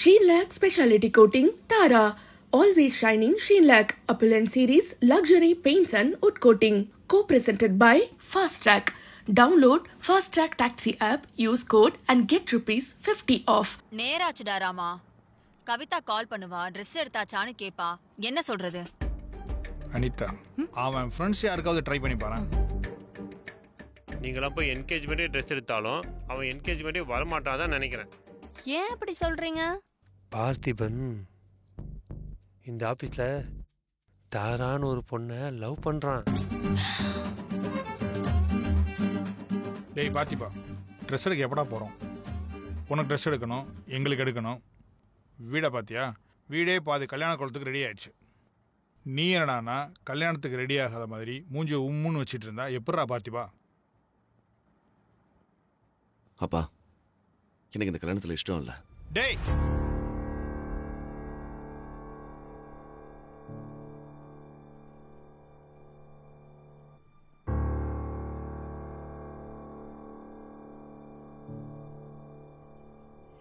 Sheenlac Specialty Coating Tara. Always shining Sheenlac. Appliance Series Luxury Paints and Wood Coating. Co-presented by Fast Track. Download Fast Track Taxi app, use code and get ₹50 off. நேராச்சுடா Rama. Kavitha கால் பண்ணுவா, dress எடுத்தாச்சான்னு கேப்பா. என்ன சொல்றது? அனிதா, அவன் friends யாருக்காவது try பண்ணி பாரு. நீங்களாம் போய் என்கேஜ்மெண்ட்டே ட்ரெஸ் எடுத்தாலும் அவன் என்கேஜ்மெண்ட்டே வரமாட்டான் தான் நினைக்கிறேன். ஏன் அப்படி சொல்றீங்க? பார்த்திபன் இந்த ஆபீஸ்ல தாரான்னு ஒரு பொண்ணை லவ் பண்றான். டேய் பார்த்திபா, ட்ரெஸ் எடுக்க எப்படா போகிறோம்? உனக்கு ட்ரெஸ் எடுக்கணும், எங்களுக்கு எடுக்கணும். வீடை பார்த்தியா? வீடே பாதி கல்யாண குளத்துக்கு ரெடி ஆயிடுச்சு. நீ என்னடானா கல்யாணத்துக்கு ரெடி ஆகாத மாதிரி மூஞ்சி உம்முன்னு வச்சுட்டு இருந்தா எப்படா பார்த்திபா? அப்பா, எனக்கு இந்த கல்யாணத்தில் இஷ்டம் இல்லை. டேய்,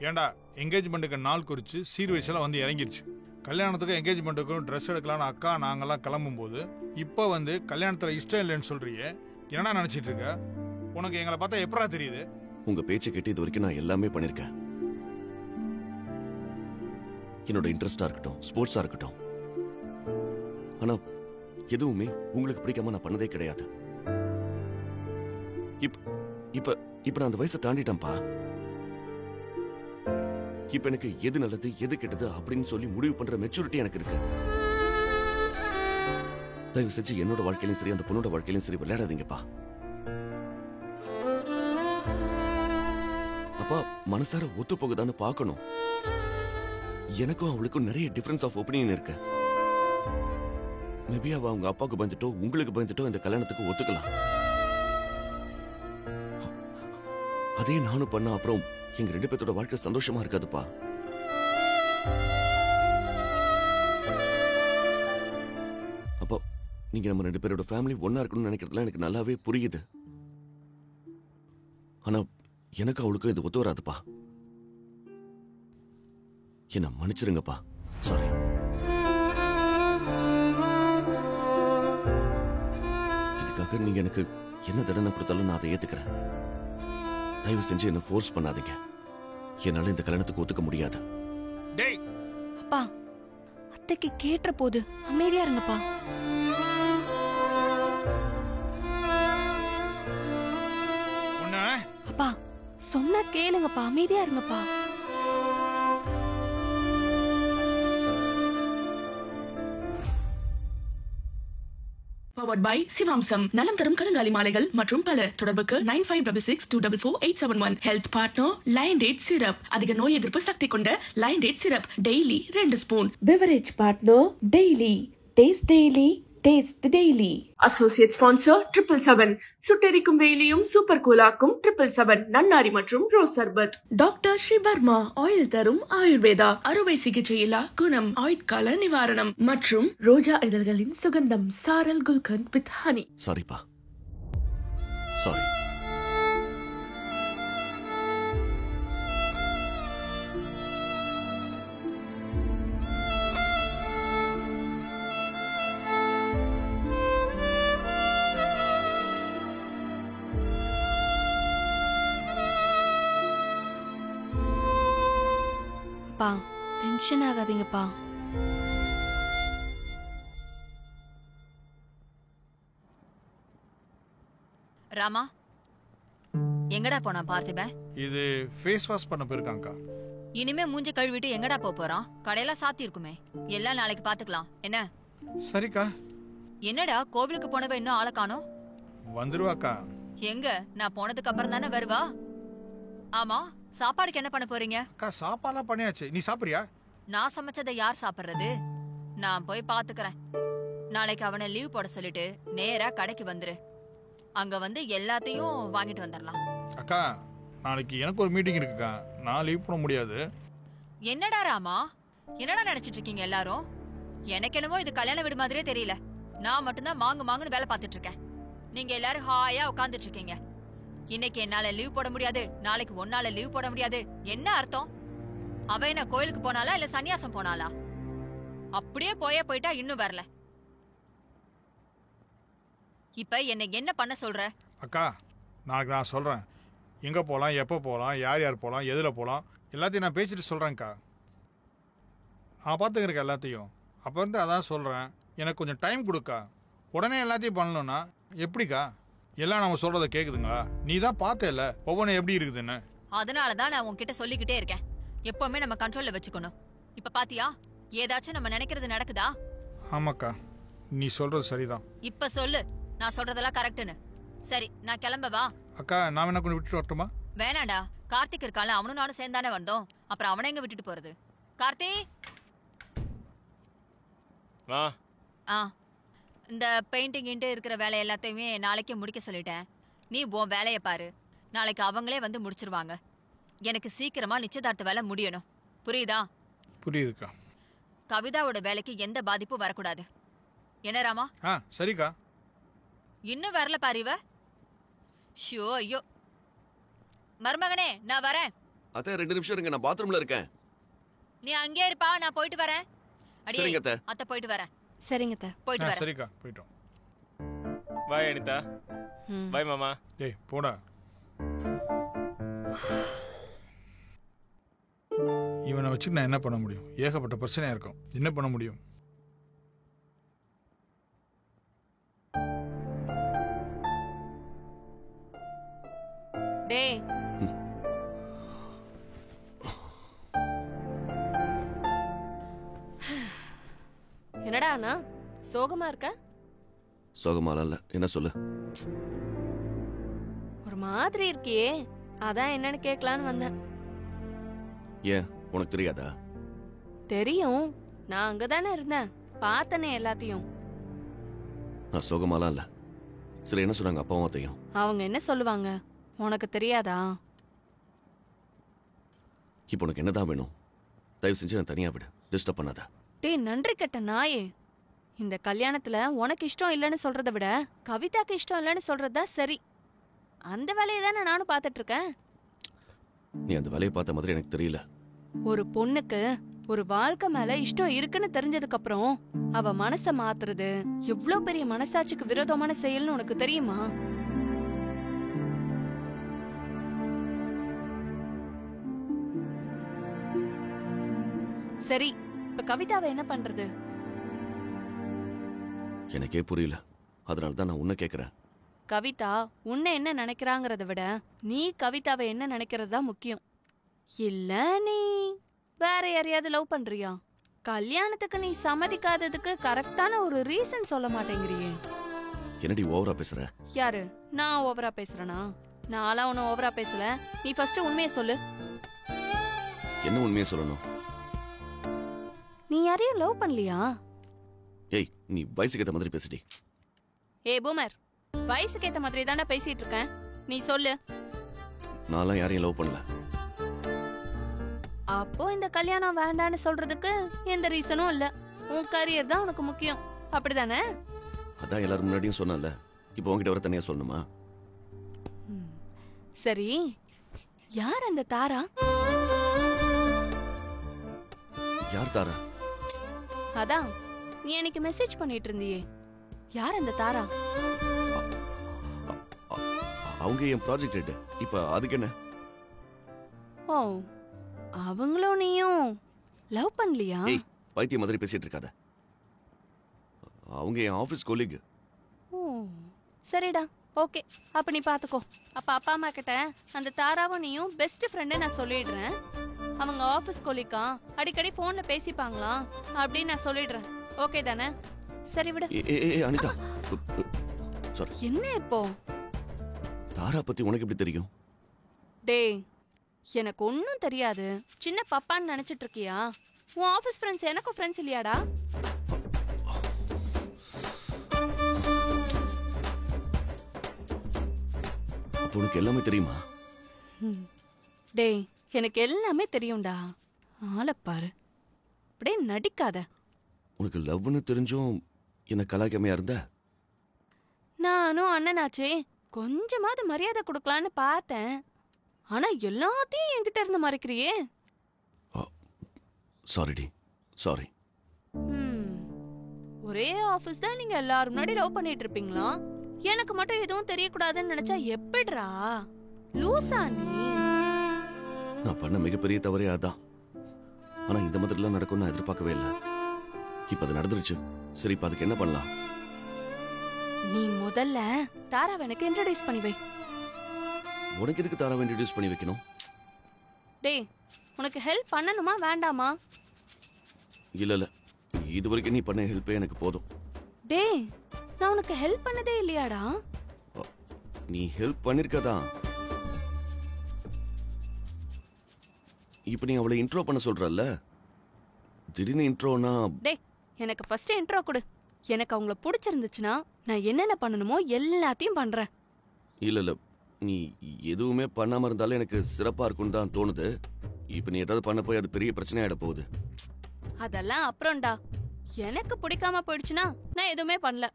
ஏண்டா என்கேஜ்மெண்ட்டுக்கு நாள் குறித்து சீர்வரிசெல்லாம் வந்து இறங்கிருச்சு. கல்யாணத்துக்கும் என்கேஜ்மெண்ட்டுக்கும் ட்ரெஸ் எடுக்கலான்னு அக்கா நாங்கள்லாம் கிளம்பும்போது இப்போ வந்து கல்யாணத்தில் இஷ்டம் இல்லைன்னு சொல்றியே, என்னடா நினச்சிட்டு இருக்க? உனக்கு எங்களை பார்த்தா எப்படா தெரியுது? உங்க பேச்சை கேட்டு இது வரைக்கும் நான் எல்லாமே பண்ணிருக்கேன். என்னோட இன்ட்ரெஸ்டா இருக்கட்டும், ஸ்போர்ட்ஸா இருக்கட்டும், ஆனா எதுவுமே உங்களுக்கு பிடிக்காம நான் பண்ணதே கிடையாது. இப்ப நான் அந்த வயசை தாண்டிட்டேன்ப்பா. இப்ப எனக்கு எது நல்லது எது கெட்டது அப்படின்னு சொல்லி முடிவு பண்ற மெச்சூரிட்டி எனக்கு இருக்கு. தயவு செஞ்சு என்னோட வாழ்க்கையிலும் சரி அந்த பொண்ணோட வாழ்க்கையிலும் சரி விளையாடாதீங்கப்பா. அப்பா, மனசார ஒத்து போகுதான்னு பார்க்கணும். எனக்கும் அவளுக்கும் நிறைய டிஃபரன்ஸ் ஆஃப் ஒப்பீனியன் இருக்கு. மேபி அவ அவங்க அப்பாவுக்கு பயந்துட்டோ உங்களுக்கு பயந்துட்டோ இந்த கல்யாணத்துக்கு ஒத்துக்கலாம். அதே நானும் பண்ண அப்புறம் எங்க 2 பேர்த்தோட வாழ்க்கை சந்தோஷமா இருக்காதுப்பா. அப்போ நீங்க நம்ம 2 பேரோட ஃபேமிலி ஒன்னா இருக்கணும்னு நினைக்கிறதுலாம் எனக்கு நல்லாவே புரியுது. ஆனா எனக்கு அவளுக்கும் இது ஒத்து வராதுப்பா. என்ன மன்னிச்சிருங்கப்பா. சாரி. இதுக்காக நீங்க எனக்கு என்ன தண்டனை கொடுத்தாலும் நான் அதை ஏத்துக்கிறேன். தயவு செஞ்சு என்ன ஃபோர்ஸ் பண்ணாதீங்க. என்னால இந்த கல்யாணத்துக்கு ஒத்துக்க முடியாது. டேய் அப்பா, அத்தைக்கு கேட்ட போது அமைதியா இருங்கப்பா. அப்பா சொன்னா கேளுங்கப்பா, அமைதியா இருங்கப்பா. Powered by Sivamsam. நலம் தரும் கருங்காலி மாலைகள் மற்றும் பல. தொடர்புக்கு 9566244871. Health partner lion dates syrup. அதிக நோய் எதிர்ப்பு சக்தி கொண்ட lion dates syrup daily 2 spoon. Beverage partner daily taste daily taste daily. Associate sponsor 777. சுட்டெரிக்கும் வெயிலையும் சூப்பர் கூலாக்கும் 777 நன்னாரி மற்றும் ரோஸ் சர்பத். டாக்டர் ஸ்ரீவர்மா ஆயில் தரும் ஆயுர்வேதா. அறுவை சிகிச்சை இல்லா குணம், ஆயுட்கால நிவாரணம் மற்றும் ரோஜா இதழ்களின் சுகந்தம் சாரல் குல்கந்த் வித் ஹனி. சாரிப்பா, சாரி. அப்பா, டென்ஷன் ஆகாதீங்கப்பா. ராமா, எங்கடா போனா பார்த்திபன்? இது ஃபேஸ் வாஷ் பண்ண போயிருக்காங்கக்கா. இனிமே மூஞ்சி கழுவிட்டு எங்கடா போறான்? கடையெல்லாம் சாத்தி இருக்குமே. எல்லாம் நாளைக்கு பாத்துக்கலாம். என்ன? சரிக்கா. என்னடா கோவிலுக்கு போனவ இன்னும் ஆளை காணோம்? வந்துருவாக்கா. எங்க நான் போனதுக்கு அப்புறம் தானே வருவா. ஆமா, சாப்பாடுக்கு என்ன பண்ண போறீங்க? அக்கா, சாப்பாடுலாம் பண்ணியாச்சு. நீ சாப்பிடுறியா? நான் சமைச்சதை யார் சாப்பிடுறது? நான் போய் பாத்துக்கிறேன். நாளைக்கு அவனை லீவ் போட சொல்லிட்டு நேரா கடைக்கு வந்துரு. அங்க வந்து எல்லாத்தையும் வாங்கிட்டு வந்துடலாம். அக்கா, நாளைக்கு எனக்கு ஒரு மீட்டிங் இருக்குக்கா. நான் லீவ் போட முடியாது. என்னடா ராமா, என்னடா நினைச்சிட்டு இருக்கீங்க எல்லாரும்? எனக்கு என்னவோ இது கல்யாண வீடு மாதிரியே தெரியல. நான் மட்டும்தான் மாங்குன்னு வேலை பார்த்துட்டு இருக்கேன். நீங்க எல்லாரும் ஹாயா உட்கார்ந்துட்டு இருக்கீங்க. இன்னைக்கு என்னால லீவ் போட முடியாது, நாளைக்கு ஒன்னால லீவ் போட முடியாது. என்ன அர்த்தம்? அவ என்ன கோயிலுக்கு போனாளா இல்ல சன்னியாசம் போனாளா? அப்படியே போயிட்டா இன்னும் வரல. இப்ப என்ன பண்ண சொல்ற? அக்கா, நாளைக்கு நான் சொல்கிறேன். எங்கே போகலாம், எப்போ போகலாம், யார் யார் போகலாம், எதில் போகலாம் எல்லாத்தையும் நான் பேசிட்டு சொல்கிறேன்க்கா. நான் பார்த்துக்கிறேன் எல்லாத்தையும். அப்போ வந்து அதான் சொல்கிறேன், எனக்கு கொஞ்சம் டைம் கொடுக்கா. உடனே எல்லாத்தையும் பண்ணணும்னா எப்படிக்கா? எல்லாம் நம்ம சொல்கிறத கேட்குதுங்களா? நீ தான் பார்த்தேல்ல ஒவ்வொன்றும் எப்படி இருக்குதுன்னு. அதனால தான் நான் உன்கிட்ட சொல்லிக்கிட்டே இருக்கேன், எப்பவுமே நம்ம கண்ட்ரோல்ல வச்சுக்கணும். இப்ப பாத்தியா, ஏதாச்சும் நம்ம நினைக்கிறது நடக்குதா? ஆமாக்கா, நீ சொல்கிறது சரிதான். இப்ப சொல்லு, நான் சொல்றதெல்லாம் கரெக்ட்னு. சரி, நான் கிளம்பவா? அக்கா, நான் வேணா கொஞ்சம் விட்டுட்டு வரட்டுமா? வேணாடா, கார்த்திக் இருக்கால, அவனும் நானும் சேர்ந்தானே வந்தோம். அப்புறம் அவனை எங்க விட்டுட்டு போறது? கார்த்தி, இந்த பெயிண்டிங் இருக்கிற வேலை எல்லாத்தையுமே நாளைக்கே முடிக்க சொல்லிட்டேன். நீ உன் வேலையை பாரு. நாளைக்கு அவங்களே வந்து முடிச்சிருவாங்க. எனக்கு சீக்கிரமா நிச்சயதார்த்த வேலை முடியணும். புரியுதா? புரியுதுக்கா. கவிதாவோட வேலைக்கு எந்த பாதிப்பும் வரக்கூடாது. என்ன ராமா? சரிக்கா. இன்னும் வரல பாரு இவ. ஷோ, ஐயோ. மருமகனே, நான் வரேன். அத்தை 2 நிமிஷம் இருங்க, நான் பாத்ரூம்ல இருக்கேன். நீ அங்கே இருப்பா, நான் போயிட்டு வரேன். சரிங்க அத்தை. அத்தை போயிட்டு வரேன். சரிங்க அத்தை. போயிட்டு வரேன். சரிக்கா, போயிட்டோம். பாய் அனிதா. பாய் மாமா. டேய் போடா. இவனை வச்சு நான் என்ன பண்ண முடியும்? ஏகப்பட்ட பிரச்சனையா இருக்கும். என்ன பண்ண முடியும்? டேய், என்னடா அண்ணா சோகமா இருக்க? சோகமால இல்ல, என்ன சொல்லு. ஒரு மாதிரி இருக்கியே, அதான் என்னன்னு கேட்கலான்னு வந்தேன். ஏன், உனக்கு தெரியாதா? தெரியும், நான் அங்கதானே இருந்தேன், பார்த்தனே எல்லாத்தையும். நான் சோகமாலாம் இல்ல. சரி, என்ன சொன்னாங்க அப்பாவும் அத்தையும்? அவங்க என்ன சொல்லுவாங்க உனக்கு தெரியாதா? இப்போ உனக்கு என்னதான் வேணும்? தயவு செஞ்சு நான் தனியா விடு, டிஸ்டர்ப் பண்ணாத. டேய் நன்றி கெட்ட நாயே, இந்த கல்யாணத்துல உனக்கு இஷ்டம் இல்லைன்னு சொல்றதை விட கவிதாக்கு இஷ்டம் இல்லைன்னு சொல்றதுதான் சரி. அந்த வேலையை தானே நானும் பார்த்துட்டு இருக்கேன். நீ அந்த வேலையை பார்த்த மாதிரி எனக்கு தெரியல. ஒரு பொண்ணுக்கு ஒரு வாழ்க்கை மேல இஷ்டம் இருக்குன்னு தெரிஞ்சதுக்கு அப்புறம் அவ மனச மாத்துறது எவ்வளவு பெரிய மனசாட்சிக்கு விரோதமான செயல்னு உனக்கு தெரியுமா? சரி, இப்ப கவிதாவை என்ன பண்றது? எனக்கே புரியல. அதனால தான் நான் உன்னை கேட்கிறேன். கவிதா உன்னை என்ன நினைக்கிறாங்கறத விட நீ கவிதாவை என்ன நினைக்கிறது தான் முக்கியம். இல்ல நீ வேற யாரையாவது லவ் பண்றியா? கல்யாணத்துக்கு நீ சம்மதிக்காததுக்கு கரெக்டான ஒரு ரீசன் சொல்ல மாட்டேங்கிறியே. என்னடி ஓவரா பேசுற? யாரு, நான் ஓவரா பேசுறேனா? நான்லாம் உன்னை ஓவரா பேசல. நீ ஃபர்ஸ்ட் உண்மையை சொல்லு. என்ன உண்மையை சொல்லணும்? நீ யாரையும் லவ் பண்ணலையா? ஏய், நீ வயசுக்கு ஏத்த மாதிரி பேசுடி. ஏய் பூமர், வயசுக்கு ஏத்த மாதிரி தானே பேசிட்டு இருக்கேன். நீ சொல்லு. நான்லாம் யாரையும் லவ் பண்ணல. அப்போ இந்த கல்யாணம் வேண்டான்னு சொல்றதுக்கு எந்த ரீசனும் இல்ல. உன் கரியர் தான் உனக்கு முக்கியம், அப்படிதானே? அதான் எல்லாரும் முன்னாடியும் சொன்னல. இப்போ உன்கிட்ட வர தனியா சொல்லணுமா? சரி, யார் அந்த தாரா? யார் தாரா? அதான் நீ எனக்கு மெசேஜ் பண்ணிட்டு இருந்தியே, யார் அந்த தாரா? அவங்க என் ப்ராஜெக்ட் ஹெட். இப்ப அதுக்கு என்ன? ஓ, அவங்களும் நீயும் லவ் பண்ணலையா? ஏய், பைத்தியம் மாதிரி பேசிட்டு இருக்காத. அவங்க என் ஆபீஸ் கொலீக். ஓ சரிடா, ஓகே. அப்ப நீ பாத்துக்கோ. அப்ப அப்பா அம்மா கிட்ட அந்த தாராவும் நீயும் பெஸ்ட் ஃப்ரெண்டு நான் சொல்லிடுறேன். அவங்க ஆபீஸ் கொலீக்கா, அடிக்கடி போன்ல பேசிப்பாங்களா அப்படின்னு நான் சொல்லிடுறேன். ஓகே தானே? சரி விடு. அனிதா, சாரி. என்ன இப்போ? தாரா பத்தி உனக்கு எப்படி தெரியும்? டேய், எனக்கு ஒன்னும் தெரியாது. சின்ன பப்பான்னு நினைச்சிட்டு இருக்கியா? உன் ஆபீஸ் ஃப்ரெண்ட்ஸ் எனக்கும் ஃப்ரெண்ட்ஸ் இல்லையாடா? அப்போ உனக்கு எல்லாமே தெரியுமா? டேய், எனக்கு எல்லாமே தெரியும்டா. ஆளப்பாரு, அப்படியே நடிக்காத. உனக்கு லவ்னு தெரிஞ்சும் என்ன கலாய்க்காமையா இருந்த? நானும் அண்ணனாச்சே, கொஞ்சமாவது மரியாதை கொடுக்கலான்னு பார்த்தேன். ஆனா எல்லாத்தையும் என்கிட்ட இருந்து மறைக்கிறியே. சாரிடி, சாரி. ஒரே ஆபீஸ் தான் நீங்க எல்லாரும் முன்னாடி லவ் பண்ணிட்டு இருப்பீங்களா? எனக்கு மட்டும் எதுவும் தெரியக்கூடாதுன்னு நினைச்சா எப்படிடா? லூசா நீ? நான் பண்ண மிகப்பெரிய தவறே அதான். ஆனா இந்த மாதிரிலாம் நடக்கும்னு நான் எதிர்பார்க்கவே இல்லை. இப்ப அது நடந்துருச்சு. சரி, இப்ப அதுக்கு என்ன பண்ணலாம்? நீ முதல்ல தாராவை எனக்கு இன்ட்ரோடியூஸ் பண்ணி வை. உனக்கு எதுக்கு தாராவை இன்ட்ரோடியூஸ் பண்ணி வைக்கணும்? டேய், உனக்கு ஹெல்ப் பண்ணணுமா வேண்டாமா? இல்ல, இது வரைக்கும் நீ பண்ண ஹெல்ப்பே எனக்கு போதும். டேய், நான் உனக்கு ஹெல்ப் பண்ணதே இல்லையாடா? நீ ஹெல்ப் பண்ணிருக்கதான். இப்ப நீ அவளை இன்ட்ரோ பண்ண சொல்றல்ல, திடீர்னு இன்ட்ரோனா? டேய், எனக்கு ஃபர்ஸ்ட் இன்ட்ரோ கொடு. எனக்கு அவங்கள பிடிச்சிருந்துச்சுன்னா நான் என்னென்ன பண்ணணுமோ எல்லாத்தையும் பண்றேன். இல்ல, நீ எதுவுமே பண்ணாம இருந்தாலும் எனக்கு சிறப்பா இருக்கும்னு தான் தோணுது. இப்ப நீ ஏதாவது பண்ண போய் அது பெரிய பிரச்சனை ஆயிட போகுது. அதெல்லாம் அப்புறம்டா. எனக்கு பிடிக்காம போயிடுச்சுன்னா நான் எதுவுமே பண்ணல.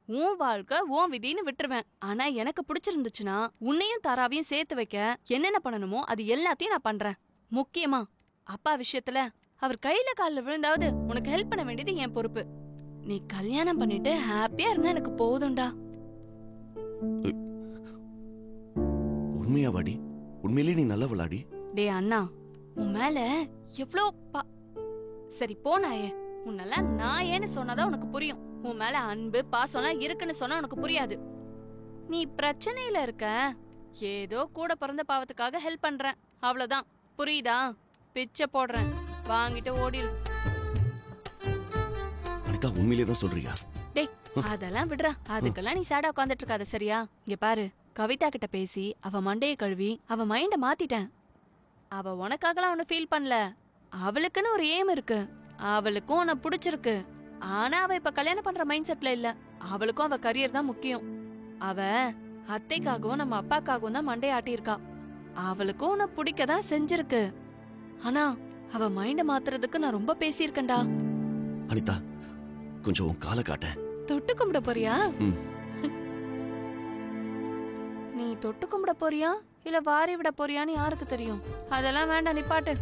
உன் வாழ்க்கை உன் விதின்னு விட்டுருவேன். ஆனா எனக்கு பிடிச்சிருந்துச்சுன்னா உன்னையும் தாராவையும் சேர்த்து வைக்க என்னென்ன பண்ணணுமோ அது எல்லாத்தையும் நான் பண்றேன். முக்கியமா அப்பா விஷயத்துல அவர் கையில காலில் விழுந்தாவது உனக்கு ஹெல்ப் பண்ண வேண்டியது என் பொறுப்பு. நீ கல்யாணம் பண்ணிட்டு ஹாப்பியா இருந்தா எனக்கு போதும்டா. உண்மையா வாடி? உண்மையிலேயே நீ நல்ல விளாடி. டே அண்ணா, உன் மேல எவ்ளோ சரி போனாயே, உன்னெல்லாம் நான் ஏன்னு சொன்னாதான் உனக்கு புரியும். உன் மேல அன்பு பாசம்லாம் இருக்குன்னு சொன்னா உனக்கு புரியாது. நீ பிரச்சனையில இருக்க, ஏதோ கூட பிறந்த பாவத்துக்காக ஹெல்ப் பண்றேன், அவ்வளவுதான். புரியுதா? பிச்சை போடுறேன், வாங்கிட்டு ஓடிரு. அனிதா, உண்மையிலே தான் சொல்றியா? டேய், அதெல்லாம் விடுறா. அதுக்கெல்லாம் நீ சேடா உட்காந்துட்டு இருக்காத, சரியா? இங்க பாரு, கவிதா கிட்ட பேசி அவ மண்டைய கழுவி அவ மைண்ட மாத்திட்டேன். அவ உனக்காகலாம் ஒன்னு ஃபீல் பண்ணல. அவளுக்குன்னு ஒரு ஏம் இருக்கு. அவளுக்கும் உன்னை பிடிச்சிருக்கு. ஆனா அவ இப்ப கல்யாணம் பண்ற மைண்ட் செட்ல இல்ல. அவளுக்கும் அவ கரியர் தான் முக்கியம். அவ அத்தைக்காகவும் நம்ம அப்பாக்காகவும் தான் மண்டைய ஆட்டியிருக்கா. அவளுக்கும் உன்னை பிடிக்கதான் செஞ்சிருக்கு. ஆனா அவ மைண்ட மாத்துறதுக்கு நான் ரொம்ப பேசியிருக்கேன்டா. அனிதா, கொஞ்சம் உன் காலை காட்ட. தொட்டு கும்பிட போறியா? நீ தொட்டு கும்பிட போறியா இல்ல வாரி விட போறியான்னு யாருக்கு தெரியும்? அதெல்லாம் வேண்டாம், நிப்பாட்டு.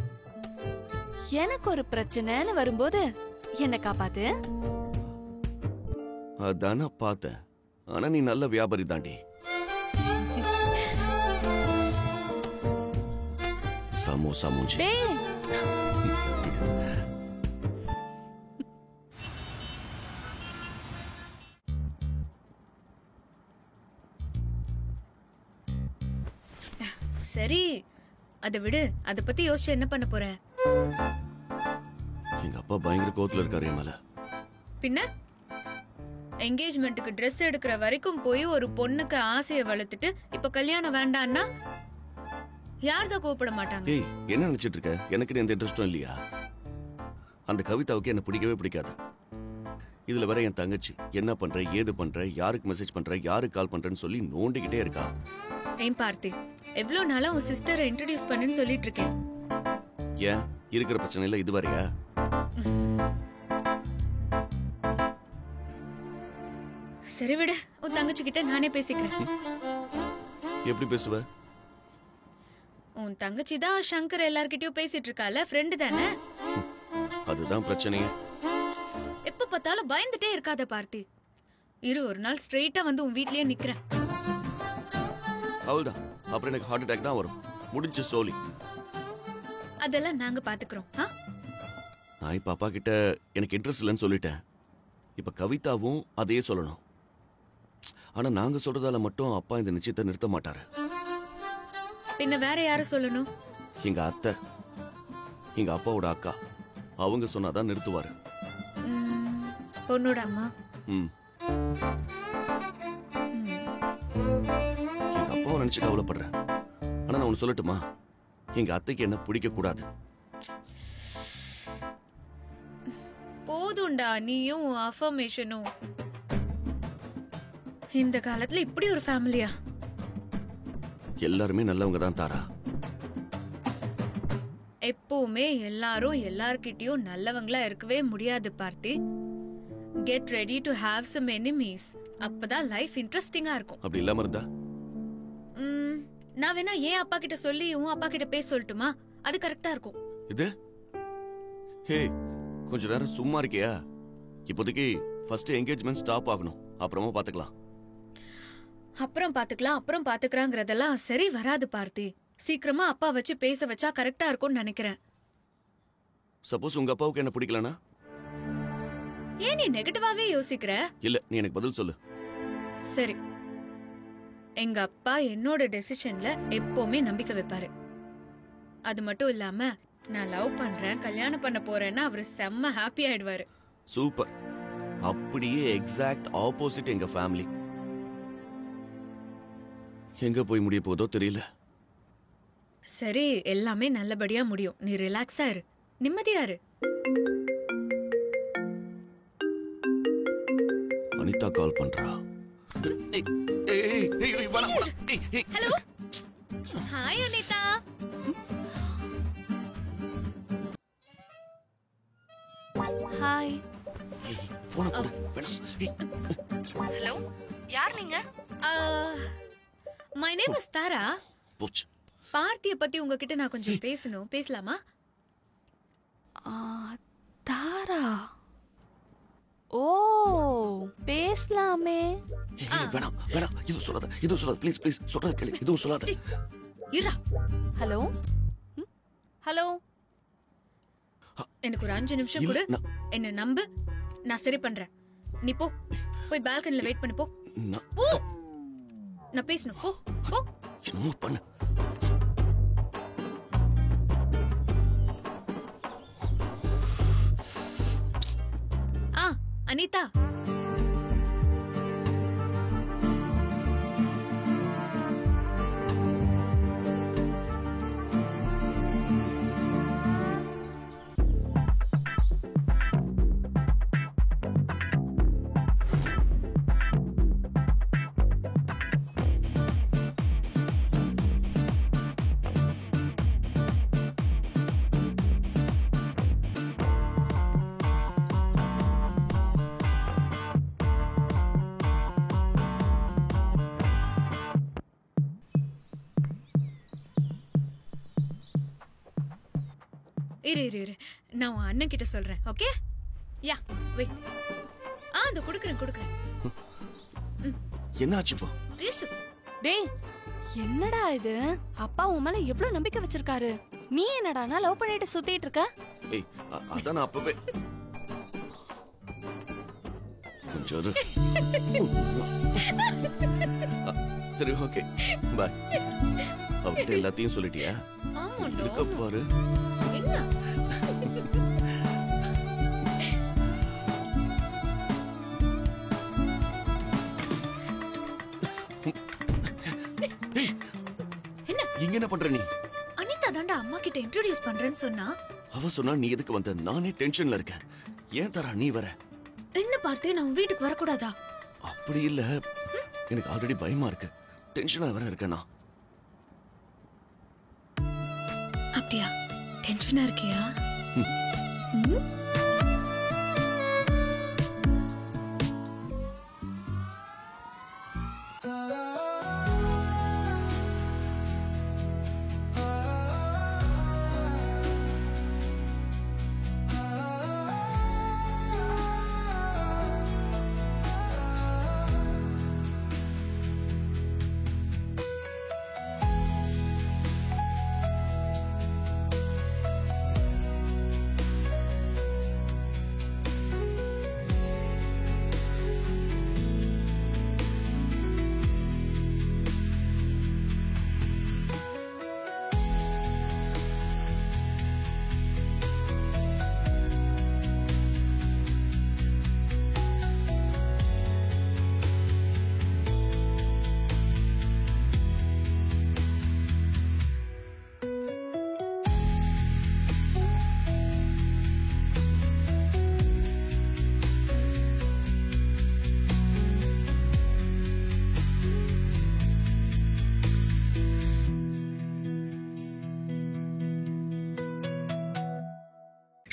எனக்கு ஒரு பிரச்சனைன்னு வரும்போது என்ன காப்பாத்து. அதான் நான் பார்த்தேன். ஆனா நீ நல்ல வியாபாரி தாண்டி. சமோசா மூஞ்சி. டேய், சரி, அதை விடு. அத பத்தி யோசிச்சு என்ன பண்ண போற? எங்க அப்பா பயங்கர கோவத்துல இருக்காரு என் மேல. பின்ன என்கேஜ்மெண்ட்டுக்கு ட்ரெஸ் எடுக்கிற வரைக்கும் போய் ஒரு பொண்ணுக்கு ஆசையை வளர்த்துட்டு இப்ப கல்யாணம் வேண்டான்னா யார்தான் கோவப்பட மாட்டாங்க? ஏய், என்ன நினைச்சிட்டு இருக்க? எனக்கு எந்த இன்ட்ரெஸ்டும் இல்லையா? அந்த கவிதாவுக்கு என்ன பிடிக்கவே பிடிக்காது. இதுல வேற என் தங்கச்சி என்ன பண்ற, ஏது பண்ற, யாருக்கு மெசேஜ் பண்ற, யாருக்கு கால் பண்றேன்னு சொல்லி நோண்டிக்கிட்டே இருக்கா. ஏன் பார்த்தி, எவ்வளவு நாளா உன் சிஸ்டரை இன்ட்ரோடியூஸ் பண்ணுன்னு சொல்லிட்டு இருக்கேன். ஏன் இருக்கிற பிரச்சனை இல்ல இது வரையா? சரி விடு, உன் தங்கச்சி கிட்ட நானே பேசிக்கிறேன். எப்படி பேசுவ? உன் தங்கச்சி தான் சங்கர் எல்லார்கிட்டயும் பேசிட்டு இருக்கால, ஃப்ரெண்டு தானே? அதுதான் பிரச்சனையே. எப்ப பார்த்தாலும் பயந்துட்டே இருக்காத பார்த்தி. இரு, ஒரு நாள் ஸ்ட்ரெயிட்டா வந்து உன் வீட்லயே நிக்கிறேன். அவள்தான். அப்புறம் எனக்கு ஹார்ட் அட்டாக் தான் வரும். முடிஞ்சு சோலி. அதெல்லாம் நாங்க பாத்துக்கிறோம். நான் இப்ப அப்பா கிட்ட எனக்கு இன்ட்ரெஸ்ட் இல்லைன்னு சொல்லிட்டேன். இப்ப கவிதாவும் அதையே சொல்லணும். ஆனா நாங்க சொல்றதால மட்டும் அப்பா இந்த நிச்சயத்தை நிறுத்த மாட்டாரு. பின்ன வேற யார சொல்லணும்? எங்க அத்தை, எங்க அப்பாவோட அக்கா, அவங்க சொன்னாதான் நிறுத்துவாரு. பொண்ணோட அம்மா. எங்க அப்பாவை நினைச்சு கவலைப்படுறேன். ஆனா நான் ஒண்ணு சொல்லட்டுமா? எங்க அத்தைக்கு என்ன பிடிக்க கூடாது. போதும்டா நீயும் அஃபர்மேஷனும். இந்த காலத்துல இப்படி ஒரு ஃபேமிலியா? எல்லாருமே நல்லவங்க தான் தாரா. எப்பவுமே எல்லாரும் எல்லார்கிட்டயும் நல்லவங்களா இருக்கவே முடியாது Parthi. Get ready to have some enemies. அப்பதான் லைஃப் இன்ட்ரெஸ்டிங்கா இருக்கும். அப்படி இல்லாம இருந்தா நான் வேணா ஏன் அப்பா கிட்ட சொல்லி உன் அப்பா கிட்ட பேச சொல்லட்டுமா? அது கரெக்டா இருக்கும். இது ஹே, கொஞ்ச நேரம் சும்மா இருக்கியா? இப்போதைக்கு ஃபர்ஸ்ட் என்கேஜ்மெண்ட் ஸ்டாப் ஆகணும், அப்புறமா பாத்துக்கலாம். அப்புறம் பாத்துக்கலாங்கிறதெல்லாம் சரி வராது பார்த்தி. சீக்கிரமா அப்பா வச்சு பேச வச்சா கரெக்டா இருக்கும்னு நினைக்கிறேன். சப்போஸ் உங்க அப்பாவுக்கு என்ன பிடிக்கலனா? ஏன் நீ நெகட்டிவாவே யோசிக்கிற? இல்ல, நீ எனக்கு பதில் சொல்லு. சரி, எங்க அப்பா என்னோட டெசிஷன்ல எப்பவுமே நம்பிக்கை வைப்பாரு. அது மட்டும் இல்லாம நான் லவ் பண்றேன், கல்யாணம் பண்ண போறேன்னா அவரு செம்ம ஹாப்பி ஆயிடுவாரு. சூப்பர். அப்படியே எக்ஸாக்ட் ஆப்போசிட் எங்க ஃபேமிலி. எங்க போய் முடிய போதோ தெரியல. சரி, எல்லாமே நல்லபடியா முடியும். நீ ரிலாக்ஸா இரு, நிம்மதியா இரு. அனிதா கால் பண்றா. Hello, hi Anitha. ஹாய். போன போடு வேணாம். ஹலோ, யார் நீங்க? My name is Tara. போச்சு. பார்த்திய பத்தி உங்ககிட்ட நான் கொஞ்சம் பேசணும். பேசலாமா? தாரா. ஓ, பேசலாமே. வேணாம் வேணாம், இது சொல்லாத ப்ளீஸ் ப்ளீஸ், சொல்றது கேளு, இதுவும் சொல்லாத. இரா. ஹலோ ஹலோ, எனக்கு ஒரு 5 நிமிஷம் கொடு. என்ன நம்பு, நான் சரி பண்றேன். நீ போ, போய் பால்கனில வெயிட் பண்ணு. போ போ, நான் பேசணும். போ போ. என்னமோ பண்ணு. அனிதா, இரு, நான் உன் அண்ணன் கிட்ட சொல்றேன். ஓகே? யா, வெயிட். அந்த குடுக்குறேன். என்ன ஆச்சு இப்போ? பேசு. டேய், என்னடா இது? அப்பா உன் மேல எவ்வளவு நம்பிக்கை வச்சிருக்காரு. நீ என்னடானா லவ் பண்ணிட்டு சுத்திட்டு இருக்க? ஏய், அதான் நான் அப்பவே. கொஞ்சம் இரு. சரி, ஓகே, பாய். அவர்கிட்ட எல்லாத்தையும் சொல்லிட்டியா? இருக்க பாரு. என்ன? இங்க என்ன பண்ற நீ? அனிதா தாண்டா அம்மா கிட்ட இன்ட்ரோடியூஸ் பண்றேன்னு சொன்னா. அவ சொன்னா நீ எதுக்கு வந்த? நானே டென்ஷன்ல இருக்கேன். ஏன் தரா நீ வர? என்ன பார்த்து நான் வீட்டுக்கு வரக்கூடாதா? அப்படி இல்ல, எனக்கு ஆல்ரெடி பயமா இருக்கு. டென்ஷனா வர இருக்கேனா? அப்படியா? டென்ஷனா இருக்கியா?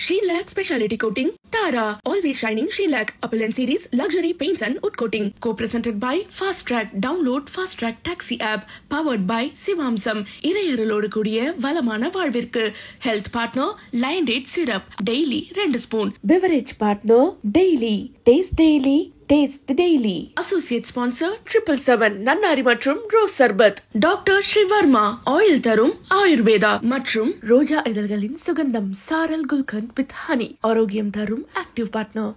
She lacked specialty coating Tara. Tara, always shining Shellac, Appellant Series, Luxury Paints and Wood Coating. Co-presented by Fast Track. Download Fast Track Taxi app. Powered by Sivamsam. இறையருளோடு கூடிய வளமான வாழ்விற்கு. Health partner, Lion Date Syrup. Daily 2 spoon. Beverage partner, Daily. Taste Daily. Taste the Daily. Associate sponsor 777 நன்னாரி மற்றும் rose சர்பத். Doctor Srivarma oil தரும் ஆயுர்வேதா மற்றும் ரோஜா இதழ்களின் சுகந்தம் சாரல் gulkand with honey ஆரோக்கியம் தரும் ஆக்டிவ் பார்ட்னர்.